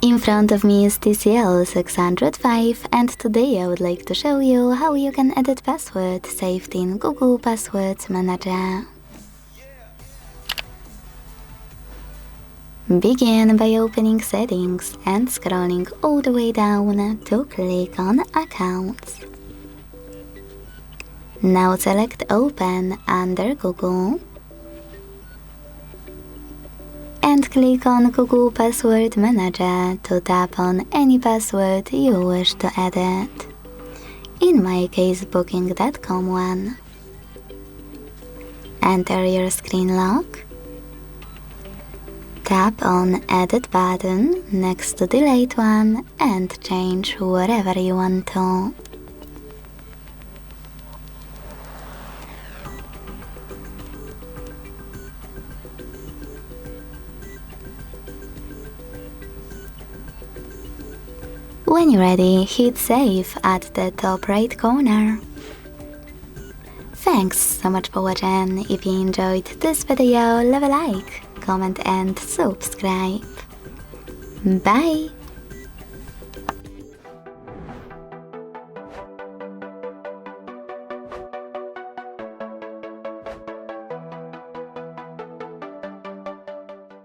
In front of me is TCL 605 and today I would like to show you how you can edit password saved in Google Passwords Manager. Begin by opening Settings and scrolling all the way down to click on Accounts. Now select Open under Google and click on Google Password Manager to tap on any password you wish to edit. In my case, Booking.com one. Enter your screen lock. Tap on Edit button next to Delete one and change wherever you want to. When you're ready, hit Save at the top right corner. Thanks so much for watching. If you enjoyed this video, leave a like, comment and subscribe. Bye!